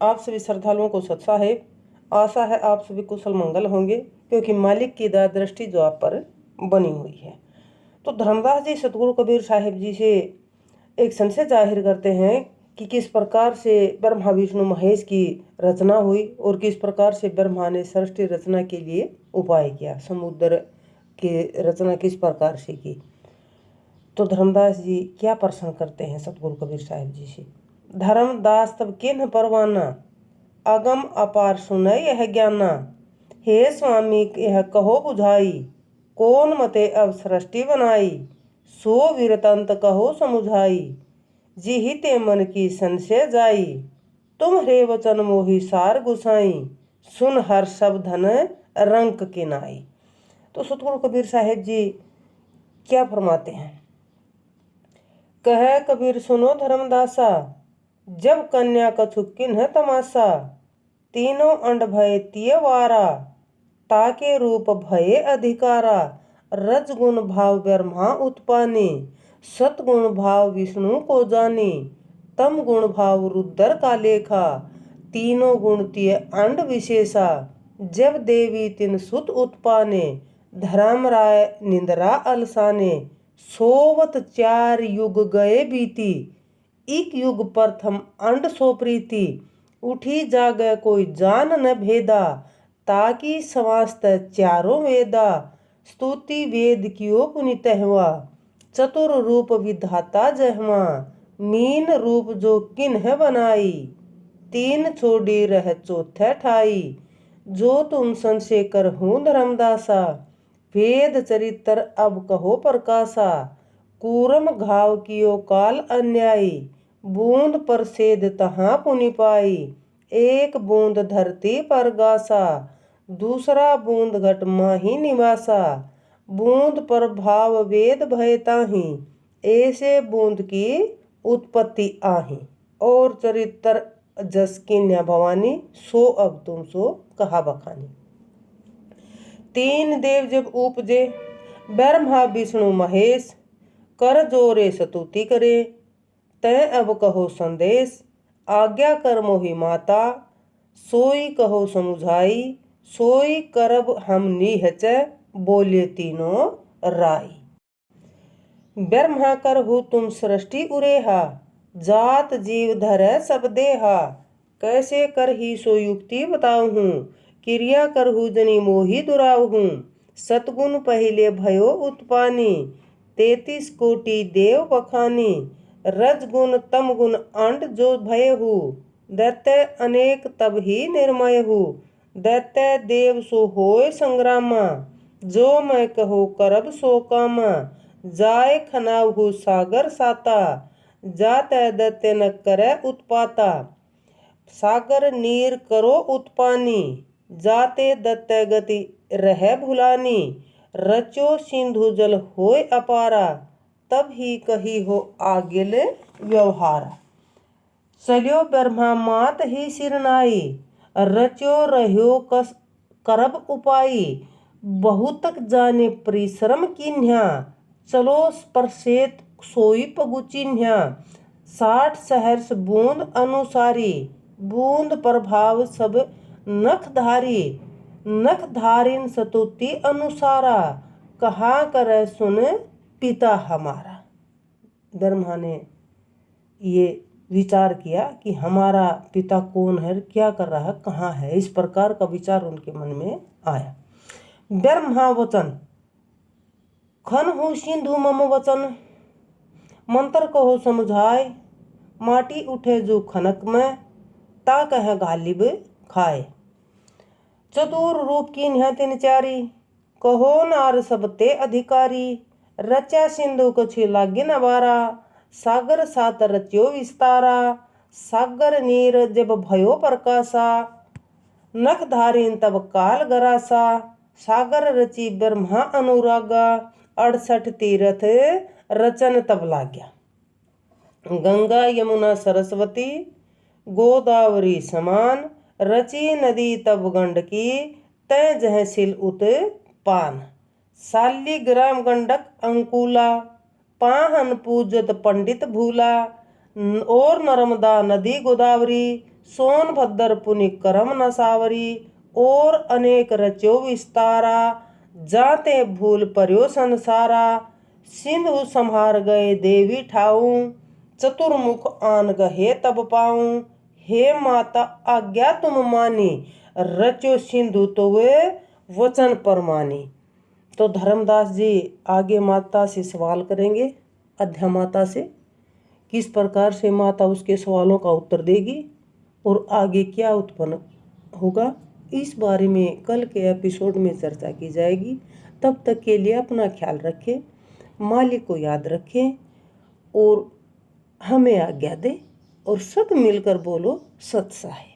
आप सभी श्रद्धालुओं को सत साहेब। आशा है आप सभी कुशल मंगल होंगे, क्योंकि मालिक की दया दृष्टि जो आप पर बनी हुई है। तो धर्मदास जी सतगुरु कबीर साहिब जी से एक संशय जाहिर करते हैं कि किस प्रकार से ब्रह्मा विष्णु महेश की रचना हुई और किस प्रकार से ब्रह्मा ने सृष्टि रचना के लिए उपाय किया, समुद्र की रचना किस प्रकार से की। तो धर्मदास जी क्या प्रश्न करते हैं सतगुरु कबीर साहिब जी से। धर्मदास तब किन्ह परवाना, अगम अपार सुनय यह ज्ञाना। हे स्वामी यह कहो बुझाई, कौन मते अब सृष्टि बनाई। सो वीरतंत कहो समुझाई, जिहि ते मन की संशय जाई। तुम रे वचन मोहि सार गुसाई, सुन हर शब्दन रंक किनाई। तो सतगुरु कबीर साहिब जी क्या फरमाते हैं। कह कबीर सुनो धर्मदासा, जब कन्या कछु किन्ह तमाशा। तीनों अंड भय तियवारा, ताके रूप भये अधिकारा। रजगुण भाव ब्रह्मा उत्पाने, सतगुण भाव विष्णु को जाने। तम गुण भाव रुद्र का लेखा, तीनों गुण तिय अंड विशेषा। जब देवी तिन सुत उत्पाने, धर्म राय निंद्रा अलसाने। सोवत 4 युग गए बीती, एक युग प्रथम अंड सो प्रीति। उठी जागे कोई जान न भेदा, ताकि समास्त चारों वेदा। स्तुति वेद कियो पुनित हुआ, चतुर रूप विधाता जहमा। मीन रूप जो किन्ह बनाई, 3 छोड़ी रह चौथे ठाई। जो तुम संशय कर हूँ धर्मदासा, वेद चरित्र अब कहो प्रकाशा। कूरम घाव कियो काल अन्यायी, बूंद पर सेद तहाँ पुनि पाई। एक बूंद धरती पर गासा, दूसरा बूंद घट माही निवासा। बूंद पर भाव वेद भय ताही, ऐसे बूंद की उत्पत्ति आही। और चरित्र जस किन्या भवानी, सो अब तुम सो कहा बखानी। 3 देव जब उपजे, ब्रह्मा विष्णु महेश। कर जोरे स्तुति करे, तय अब कहो संदेश। आज्ञा कर मोहि माता, सोई कहो समुझाई। सोई करब हम निहचय, बोले तीनों राई। ब्रह्मा करहु तुम सृष्टि उरेहा, जात जीव धरै सब देहा। कैसे करही सो युक्ति बताऊँ, क्रिया करहु जनि मोहि दुराऊँ। सतगुण पहिले भयो उत्पानी, 33 कोटि देव बखानी। रजगुण तम गुण अंड जो भयहु, दैत्य अनेक तब ही निर्मयहु। दैत्य देव सो होय संग्रामा, जो मैं कहो करब सो कामा। जाय खनावहु सागर साता, जातै दैत्य न करे उत्पाता। सागर नीर करो उत्पानी, जाते दैत्य गति रह भुलानी। रचो सिंधु जल होय अपारा, तब ही कही हो आगिल व्यवहारा। चलियो ब्रह्मा मात ही सिरनाई, रचो रह्यो कस करब उपाई। बहुतक जाने परिश्रम कीन्हा, चलो स्पर्शेत सोई पगु चिन्हा। 60 सहर्ष बूंद अनुसारी, बूंद प्रभाव सब नखधारी। नखधारिन स्तुति अनुसारा, कहा करे सुन पिता हमारा। ब्रह्मा ने ये विचार किया कि हमारा पिता कौन है, क्या कर रहा है, कहाँ है। इस प्रकार का विचार उनके मन में आया। ब्रह्मा वचन, खन हूँ सिंधु मम वचन। मंत्र कहो समझाए, माटी उठे जो खनक में। ता कह गालिब खाए, चतुर रूप की निहतिन चारी। कहो नार सब ते अधिकारी, रचा सिंधु कछु लागे नवारा। सागर सात रच्यो विस्तारा, सागर नीर जब भयो प्रकाशा। नख धारिन तब काल गरासा, सागर रची ब्रह्मा अनुरागा। 68 तीरथ रचन तब लाग्या, गंगा यमुना सरस्वती गोदावरी समान। रची नदी तब गंडकी, तय जह सिल उत पान। शालिग्राम गंडक अंकुला, पाहन पूजत पंडित भूला। और नर्मदा नदी गोदावरी, सोनभद्र पुनि करम न सावरी, और अनेक रचो विस्तारा, जाते भूल पर्यो संसारा, सिंधु संहार गए देवी ठाऊं, चतुर्मुख आन गहे तब पाऊं, हे माता आज्ञा तुम मानी, रचो सिंधु तो वे वचन परमानी। तो धर्मदास जी आगे माता से सवाल करेंगे, अध्या माता से, किस प्रकार से माता उसके सवालों का उत्तर देगी और आगे क्या उत्पन्न होगा, इस बारे में कल के एपिसोड में चर्चा की जाएगी। तब तक के लिए अपना ख्याल रखें, मालिक को याद रखें और हमें आज्ञा दें, और सब मिलकर बोलो सत्साई।